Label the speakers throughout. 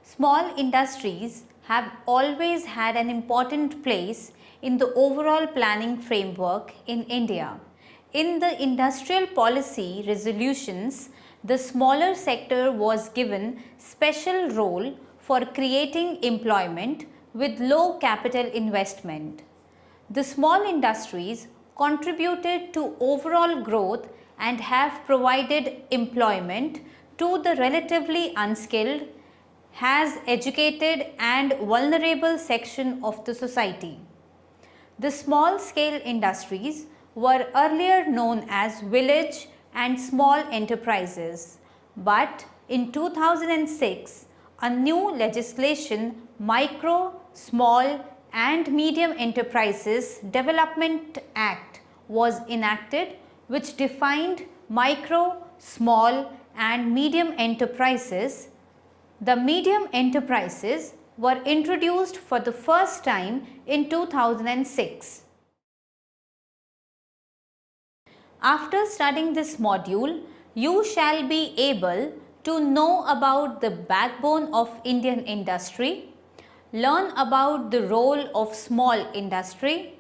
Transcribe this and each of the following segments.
Speaker 1: Small industries have always had an important place in the overall planning framework in India. In the industrial policy resolutions, the smaller sector was given special role for creating employment with low capital investment. The small industries contributed to overall growth and have provided employment to the relatively unskilled, has educated and vulnerable section of the society. The small scale industries were earlier known as village and small enterprises, but in 2006 a new legislation, Micro, Small and Medium Enterprises Development Act, was enacted, which defined micro, small and medium enterprises. The medium enterprises were introduced for the first time in 2006. After studying this module, you shall be able to know about the backbone of Indian industry, learn about the role of small industry,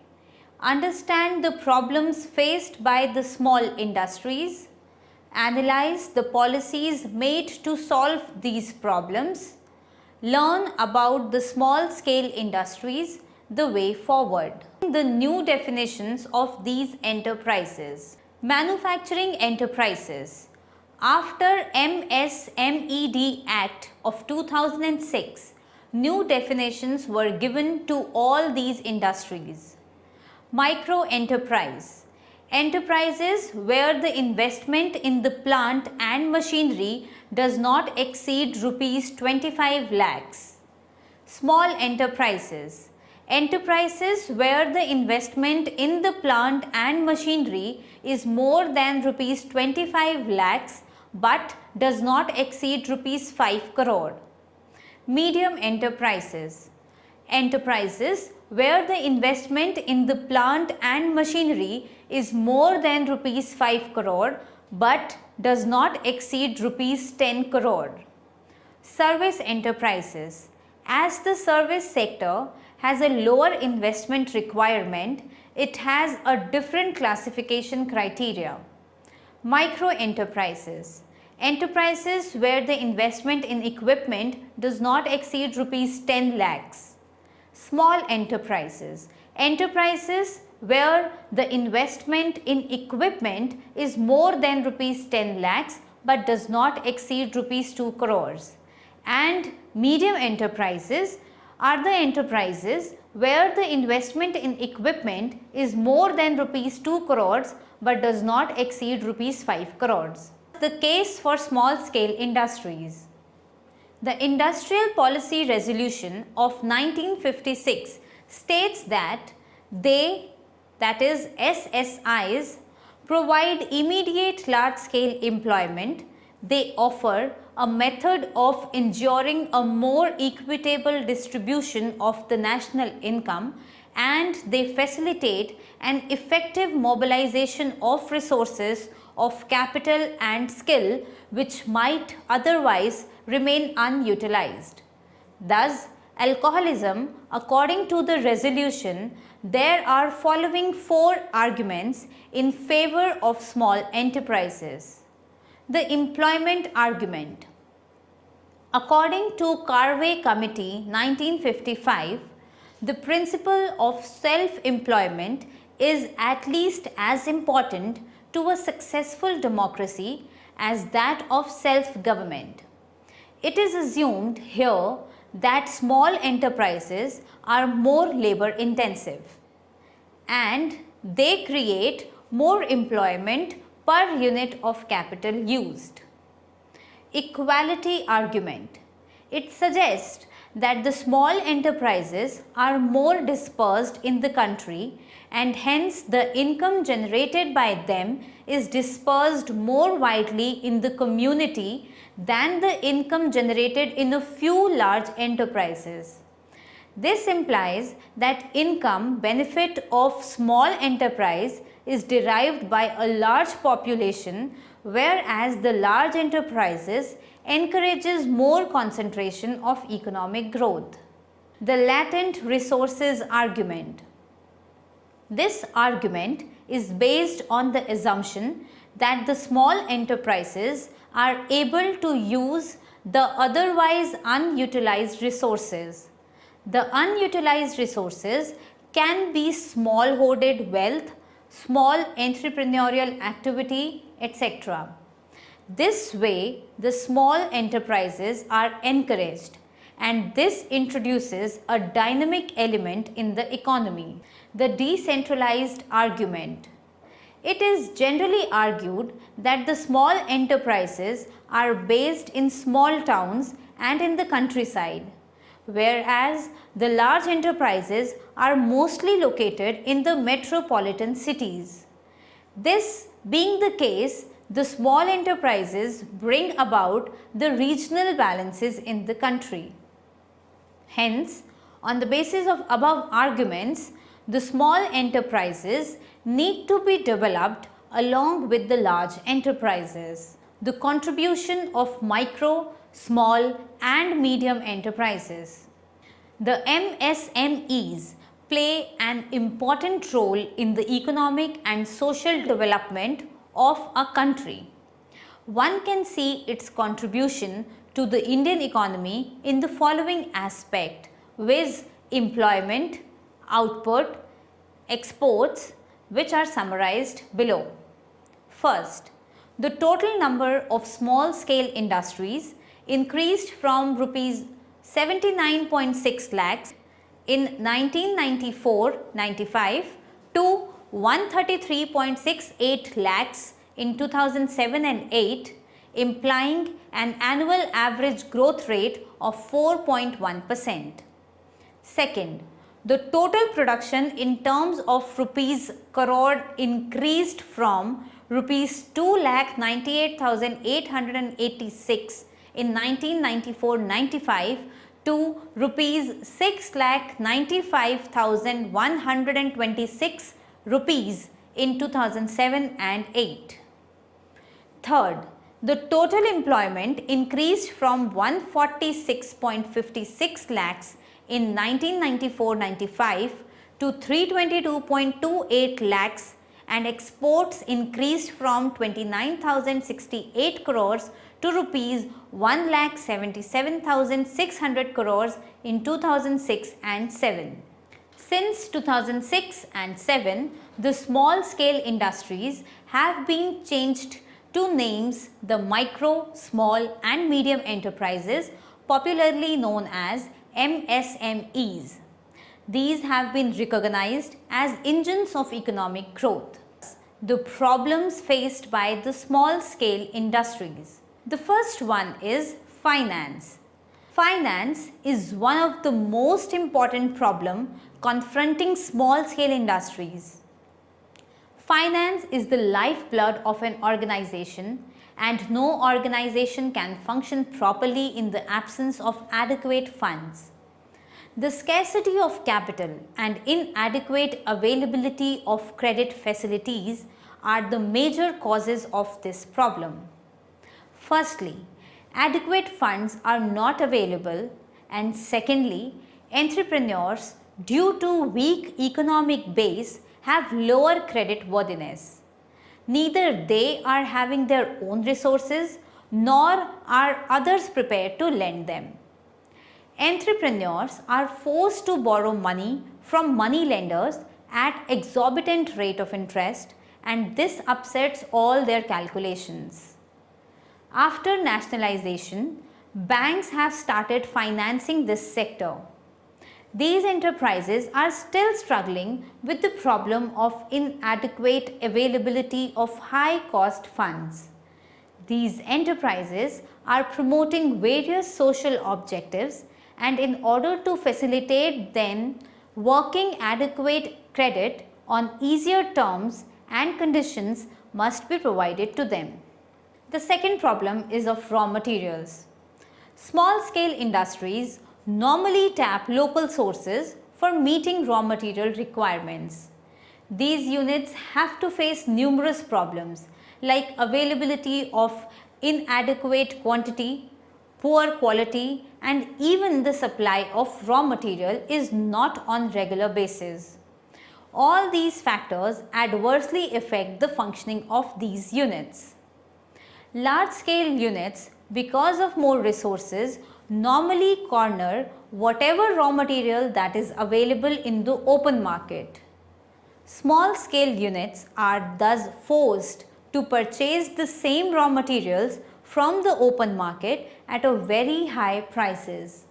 Speaker 1: understand the problems faced by the small industries, analyze the policies made to solve these problems, learn about the small scale industries, the way forward. The new definitions of these enterprises. Manufacturing enterprises. After MSMED Act of 2006, new definitions were given to all these industries. Micro enterprise. Enterprises where the investment in the plant and machinery does not exceed rupees 25 lakhs. Small enterprises. Enterprises where the investment in the plant and machinery is more than rupees 25 lakhs but does not exceed rupees 5 crore. Medium enterprises. Enterprises where the investment in the plant and machinery is more than rupees 5 crore but does not exceed rupees 10 crore. Service enterprises. As the service sector has a lower investment requirement, it has a different classification criteria. Micro enterprises. Enterprises where the investment in equipment does not exceed rupees 10 lakhs. Small enterprises. Enterprises where the investment in equipment is more than rupees 10 lakhs but does not exceed rupees 2 crores. And medium enterprises are the enterprises where the investment in equipment is more than rupees 2 crores but does not exceed rupees 5 crores. The case for small scale industries. The Industrial Policy Resolution of 1956 states that they, that is SSIs, provide immediate large scale employment. They offer a method of ensuring a more equitable distribution of the national income, and they facilitate an effective mobilization of resources of capital and skill which might otherwise remain unutilized. Thus, alcoholism, according to the resolution, there are following 4 arguments in favor of small enterprises. The employment argument. According to Carvey Committee 1955, the principle of self-employment is at least as important to a successful democracy as that of self-government. It is assumed here that small enterprises are more labor intensive and they create more employment per unit of capital used. Equality argument. It suggests that the small enterprises are more dispersed in the country and hence the income generated by them is dispersed more widely in the community than the income generated in a few large enterprises. This implies that income benefit of small enterprise is derived by a large population, whereas the large enterprises encourages more concentration of economic growth. The latent resources argument. This argument is based on the assumption that the small enterprises are able to use the otherwise unutilized resources. The unutilized resources can be small hoarded wealth, small entrepreneurial activity, etc. This way, the small enterprises are encouraged, and this introduces a dynamic element in the economy. The decentralized argument. It is generally argued that the small enterprises are based in small towns and in the countryside, whereas the large enterprises are mostly located in the metropolitan cities. This being the case, the small enterprises bring about the regional balances in the country. Hence, on the basis of above arguments, the small enterprises need to be developed along with the large enterprises. The contribution of micro, small and medium enterprises. The MSMEs play an important role in the economic and social development of a country. One can see its contribution to the Indian economy in the following aspect, viz. Employment, output, exports, which are summarized below. First, the total number of small scale industries increased from rupees 79.6 lakhs in 1994-95 to 133.68 lakhs in 2007 and 8, implying an annual average growth rate of 4.1%. Second, the total production in terms of rupees crore increased from rupees 2,98,886 in 1994-95 to rupees 6,95,126 rupees in 2007 and 8. Third, the total employment increased from 146.56 lakhs in 1994-95 to 322.28 lakhs, and exports increased from 29,068 crores to rupees 1,77,600 crores in 2006 and 7. Since 2006 and 7, the small scale industries have been changed to names the micro, small and medium enterprises, popularly known as MSMEs. These have been recognized as engines of economic growth. The problems faced by the small scale industries. The first one is finance. Finance is one of the most important problems confronting small scale industries. Finance is the lifeblood of an organization, and no organization can function properly in the absence of adequate funds. The scarcity of capital and inadequate availability of credit facilities are the major causes of this problem. Firstly, adequate funds are not available, and secondly, entrepreneurs, due to weak economic base, have lower credit worthiness. Neither they are having their own resources nor are others prepared to lend them. Entrepreneurs are forced to borrow money from money lenders at exorbitant rate of interest, and this upsets all their calculations. After nationalization, banks have started financing this sector. These enterprises are still struggling with the problem of inadequate availability of high-cost funds. These enterprises are promoting various social objectives, and in order to facilitate them working, adequate credit on easier terms and conditions must be provided to them. The second problem is of raw materials. Small-scale industries normally tap local sources for meeting raw material requirements. These units have to face numerous problems like availability of inadequate quantity, poor quality, and even the supply of raw material is not on regular basis. All these factors adversely affect the functioning of these units. Large-scale units, because of more resources, normally corner whatever raw material that is available in the open market. Small-scale units are thus forced to purchase the same raw materials from the open market at a very high prices.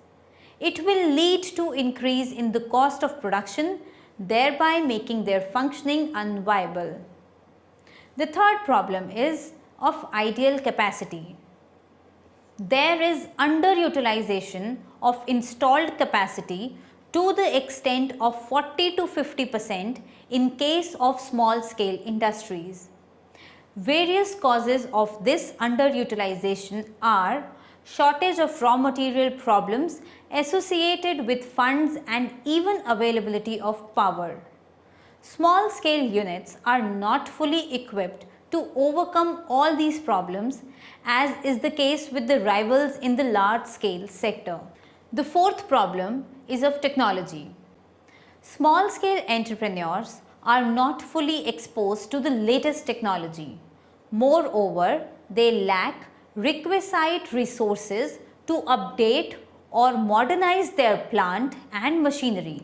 Speaker 1: It will lead to increase in the cost of production, thereby making their functioning unviable. The third problem is of ideal capacity. There is underutilization of installed capacity to the extent of 40 to 50% in case of small scale industries. Various causes of this underutilization are shortage of raw material problems associated with funds and even availability of power. Small scale units are not fully equipped to overcome all these problems, as is the case with the rivals in the large scale sector. The fourth problem is of technology. Small scale entrepreneurs are not fully exposed to the latest technology. Moreover, they lack requisite resources to update or modernize their plant and machinery.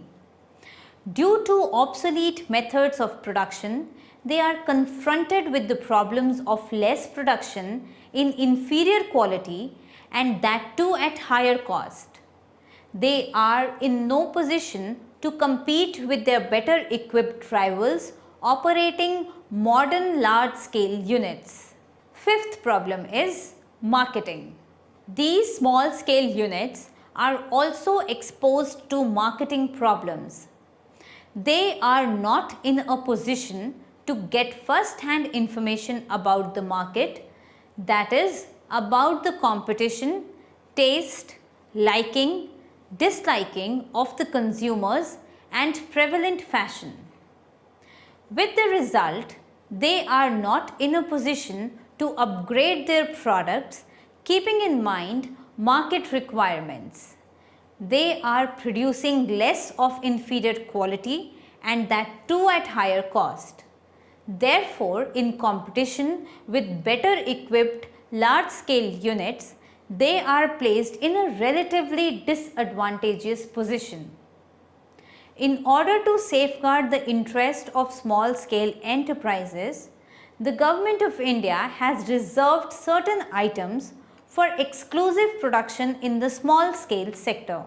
Speaker 1: Due to obsolete methods of production, they are confronted with the problems of less production in inferior quality, and that too at higher cost. They are in no position to compete with their better equipped rivals operating modern large scale units. Fifth problem is marketing. These small scale units are also exposed to marketing problems. They are not in a position to get first hand information about the market, that is, about the competition, taste, liking, disliking of the consumers and prevalent fashion. With the result, they are not in a position to upgrade their products keeping in mind market requirements. They are producing less of inferior quality, and that too at higher cost. Therefore, in competition with better equipped large scale units, they are placed in a relatively disadvantageous position. In order to safeguard the interest of small scale enterprises, the Government of India has reserved certain items for exclusive production in the small scale sector.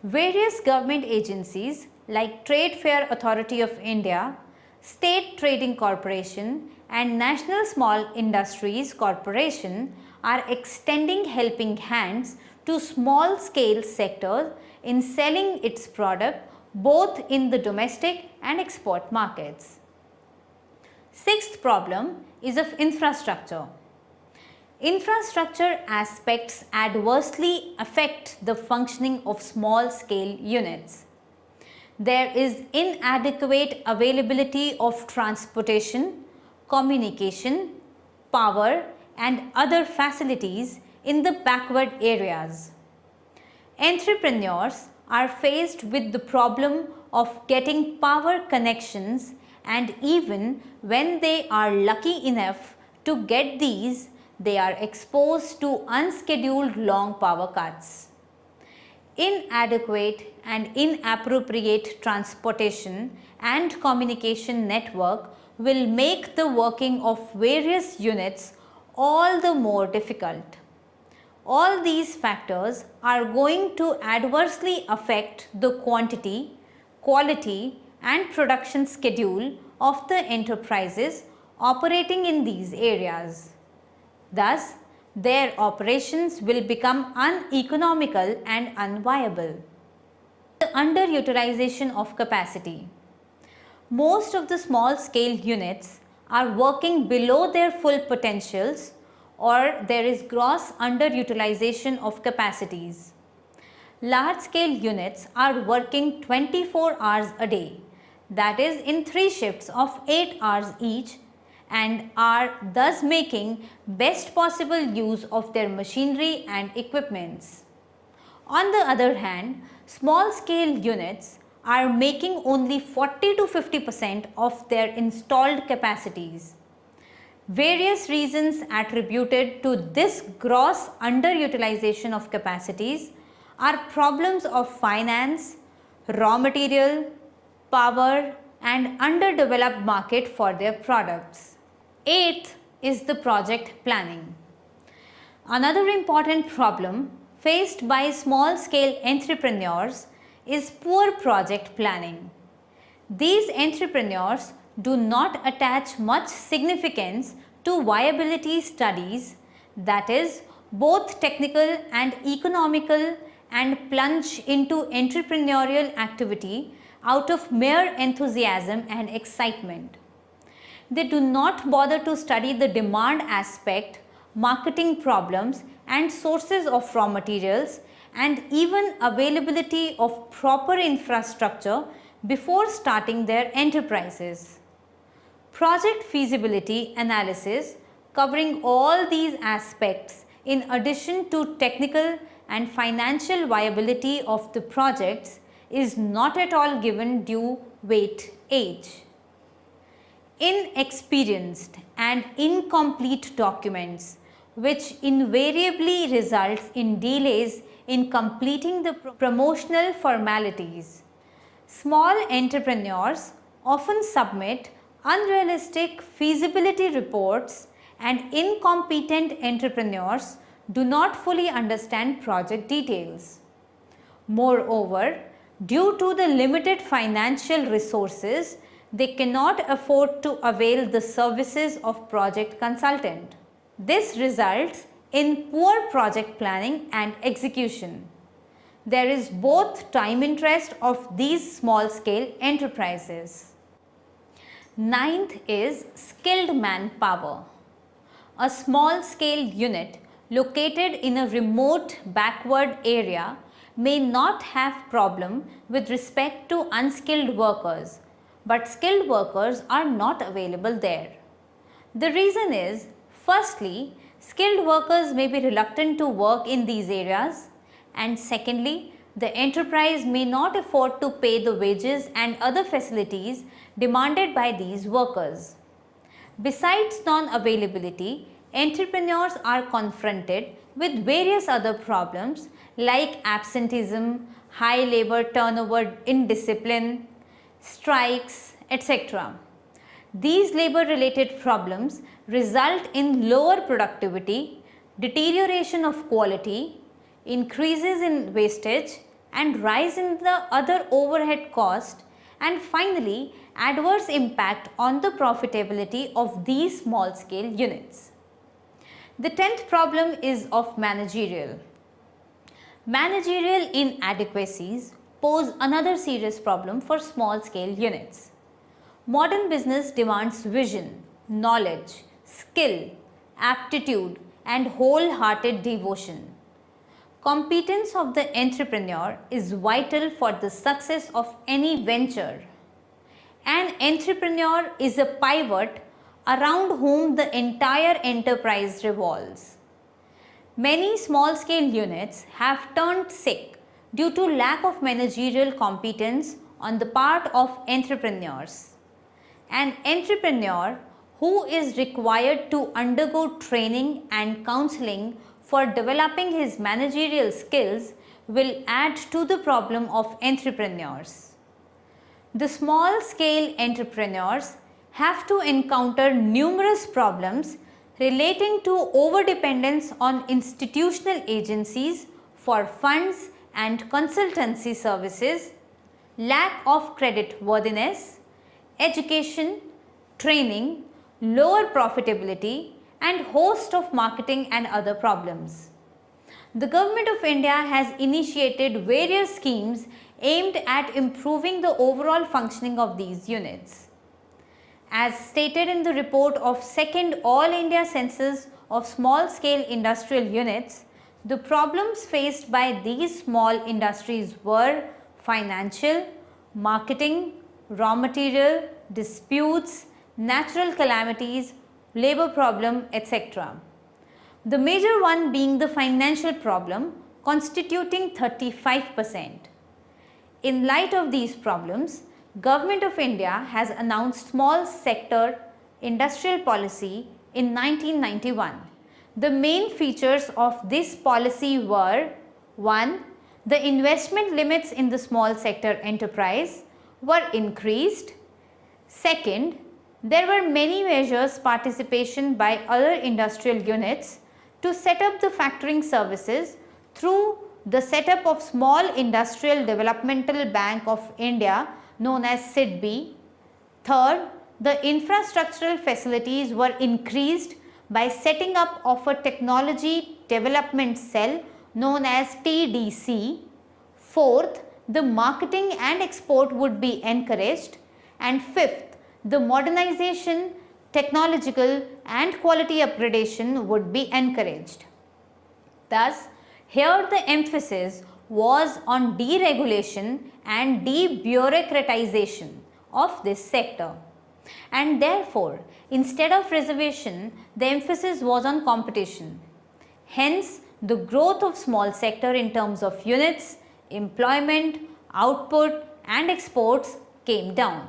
Speaker 1: Various government agencies like Trade Fair Authority of India, State Trading Corporation and National Small Industries Corporation are extending helping hands to small scale sectors in selling its product both in the domestic and export markets. Sixth problem is of infrastructure. Infrastructure aspects adversely affect the functioning of small scale units. There is inadequate availability of transportation, communication, power and other facilities in the backward areas. Entrepreneurs are faced with the problem of getting power connections, and even when they are lucky enough to get these, they are exposed to unscheduled long power cuts. Inadequate and inappropriate transportation and communication network will make the working of various units all the more difficult. All these factors are going to adversely affect the quantity, quality and production schedule of the enterprises operating in these areas. Thus, their operations will become uneconomical and unviable. The underutilization of capacity. Most of the small scale units are working below their full potentials, or there is gross underutilization of capacities. Large scale units are working 24 hours a day, that is in 3 shifts of 8 hours each, and are thus making best possible use of their machinery and equipments. On the other hand, small scale units are making only 40 to 50% of their installed capacities. Various reasons attributed to this gross underutilization of capacities are problems of finance, raw material, power and underdeveloped market for their products. Eighth is the project planning. Another important problem faced by small scale entrepreneurs is poor project planning. These entrepreneurs do not attach much significance to viability studies, that is, both technical and economical, and plunge into entrepreneurial activity out of mere enthusiasm and excitement. They do not bother to study the demand aspect, marketing problems and sources of raw materials, and even availability of proper infrastructure before starting their enterprises. Project feasibility analysis covering all these aspects in addition to technical and financial viability of the projects is not at all given due weight age. Inexperienced and incomplete documents, which invariably results in delays in completing the promotional formalities. Small entrepreneurs often submit unrealistic feasibility reports, and incompetent entrepreneurs do not fully understand project details. Moreover, due to the limited financial resources, they cannot afford to avail the services of project consultant. This results in poor project planning and execution. There is both time interest of these small scale enterprises. Ninth is skilled manpower. A small scale unit located in a remote backward area may not have problem with respect to unskilled workers, but skilled workers are not available there. The reason is, firstly, skilled workers may be reluctant to work in these areas, and secondly, the enterprise may not afford to pay the wages and other facilities demanded by these workers. Besides non-availability, entrepreneurs are confronted with various other problems like absenteeism, high labor turnover indiscipline, strikes, etc. These labor-related problems result in lower productivity, deterioration of quality, increases in wastage and rise in the other overhead cost, and finally adverse impact on the profitability of these small scale units. The 10th problem is of managerial. Managerial inadequacies pose another serious problem for small scale units. Modern business demands vision, knowledge, skill, aptitude and wholehearted devotion. Competence of the entrepreneur is vital for the success of any venture. An entrepreneur is a pivot around whom the entire enterprise revolves. Many small scale units have turned sick due to lack of managerial competence on the part of entrepreneurs. An entrepreneur who is required to undergo training and counseling for developing his managerial skills will add to the problem of entrepreneurs. The small scale entrepreneurs have to encounter numerous problems relating to overdependence on institutional agencies for funds and consultancy services, lack of credit worthiness, education, training, lower profitability and host of marketing and other problems. The Government of India has initiated various schemes aimed at improving the overall functioning of these units. As stated in the report of Second All India Census of Small Scale Industrial Units, the problems faced by these small industries were financial, marketing, raw material, disputes, natural calamities, labor problem, etc. The major one being the financial problem, constituting 35%. In light of these problems, Government of India has announced Small Sector Industrial Policy in 1991. The main features of this policy were: 1. The investment limits in the small sector enterprise were increased. Second, there were many measures participation by other industrial units to set up the factoring services through the setup of Small Industrial Developmental Bank of India known as SIDB. Third, the infrastructural facilities were increased by setting up of a technology development cell known as TDC. Fourth, the marketing and export would be encouraged. And fifth, the modernization, technological and quality upgradation would be encouraged. Thus, here the emphasis was on deregulation and debureaucratization of this sector. And therefore, instead of reservation, the emphasis was on competition. Hence, the growth of small sector in terms of units, employment, output and exports came down.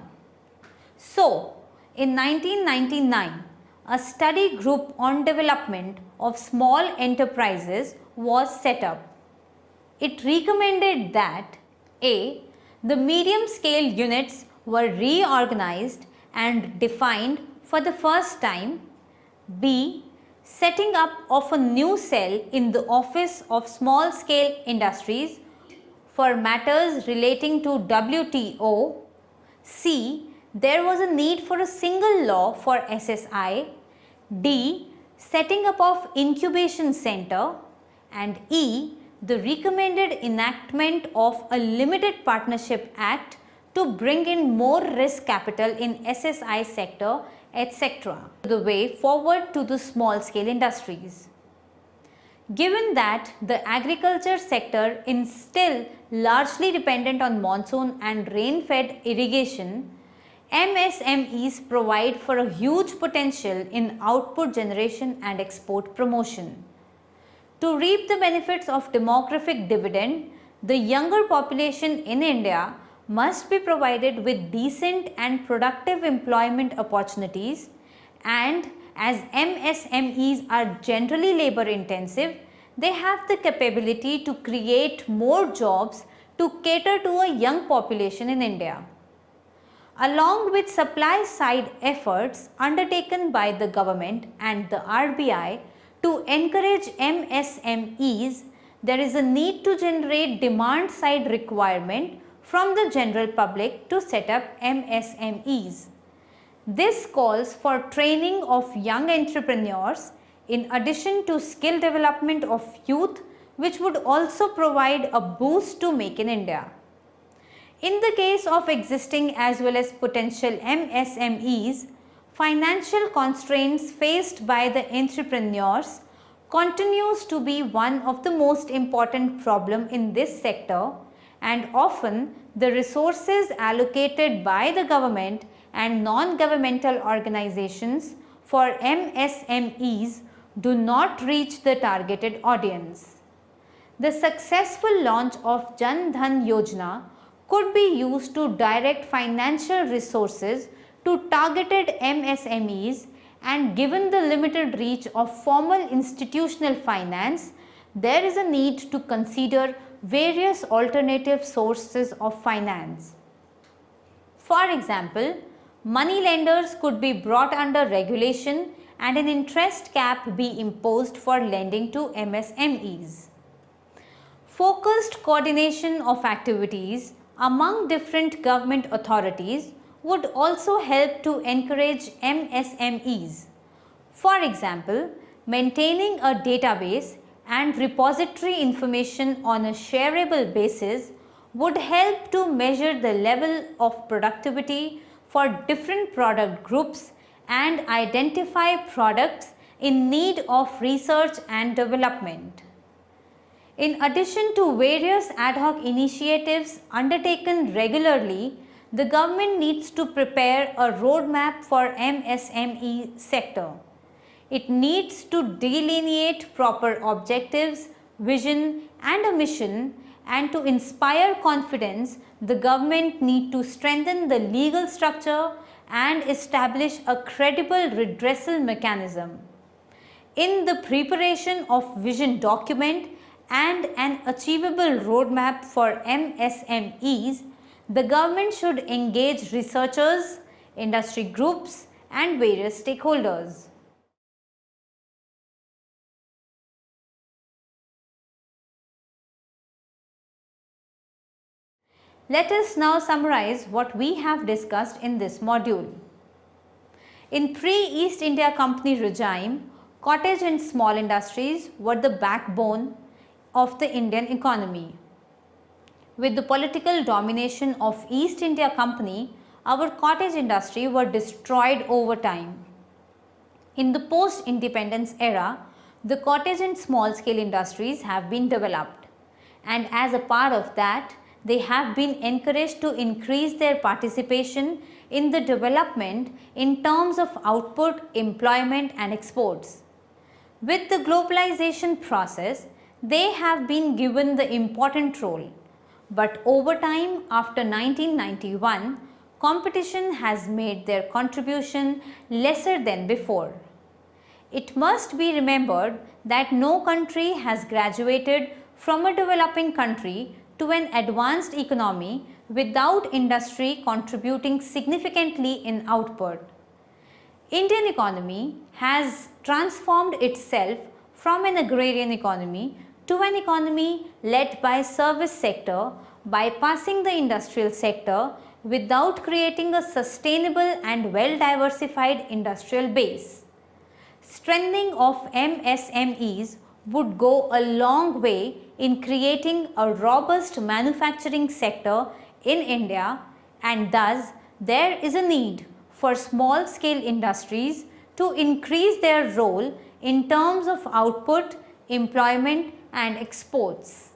Speaker 1: So, in 1999, a study group on development of small enterprises was set up. It recommended that A. The medium scale units were reorganized and defined for the first time. B. Setting up of a new cell in the Office of Small Scale Industries for matters relating to WTO. C. There was a need for a single law for SSI. D. Setting up of incubation center. And E. The recommended enactment of a Limited Partnership Act to bring in more risk capital in SSI sector, etc. The way forward to the small scale industries. Given that the agriculture sector is still largely dependent on monsoon and rain-fed irrigation, MSMEs provide for a huge potential in output generation and export promotion. To reap the benefits of demographic dividend, the younger population in India must be provided with decent and productive employment opportunities, and as MSMEs are generally labor intensive, they have the capability to create more jobs to cater to a young population in India. Along with supply side efforts undertaken by the government and the RBI to encourage MSMEs, there is a need to generate demand side requirement from the general public to set up MSMEs. This calls for training of young entrepreneurs in addition to skill development of youth, which would also provide a boost to Make in India. In the case of existing as well as potential MSMEs, financial constraints faced by the entrepreneurs continues to be one of the most important problem in this sector, and often the resources allocated by the government and non-governmental organizations for MSMEs do not reach the targeted audience. The successful launch of Jan Dhan Yojana could be used to direct financial resources to targeted MSMEs, and given the limited reach of formal institutional finance, there is a need to consider various alternative sources of finance. For example, money lenders could be brought under regulation and an interest cap be imposed for lending to MSMEs. Focused coordination of activities among different government authorities would also help to encourage MSMEs. For example, maintaining a database and repository information on a shareable basis would help to measure the level of productivity for different product groups and identify products in need of research and development. In addition to various ad hoc initiatives undertaken regularly, the government needs to prepare a roadmap for MSME sector. it needs to delineate proper objectives, vision and a mission, and to inspire confidence, the government need to strengthen the legal structure and establish a credible redressal mechanism. In the preparation of vision document and an achievable roadmap for MSMEs, the government should engage researchers, industry groups and various stakeholders. Let us now summarize what we have discussed in this module. In pre-East India Company regime, cottage and small industries were the backbone of the Indian economy. With the political domination of East India Company, our cottage industry were destroyed over time. In the post-independence era, the cottage and small-scale industries have been developed, and as a part of that, they have been encouraged to increase their participation in the development in terms of output, employment and exports. With the globalization process, they have been given the important role. But over time, after 1991, competition has made their contribution lesser than before. It must be remembered that no country has graduated from a developing country to an advanced economy without industry contributing significantly in output. Indian economy has transformed itself from an agrarian economy to an economy led by service sector, bypassing the industrial sector without creating a sustainable and well-diversified industrial base. Strengthening of MSMEs would go a long way in creating a robust manufacturing sector in India, and thus there is a need for small scale industries to increase their role in terms of output, employment and exports.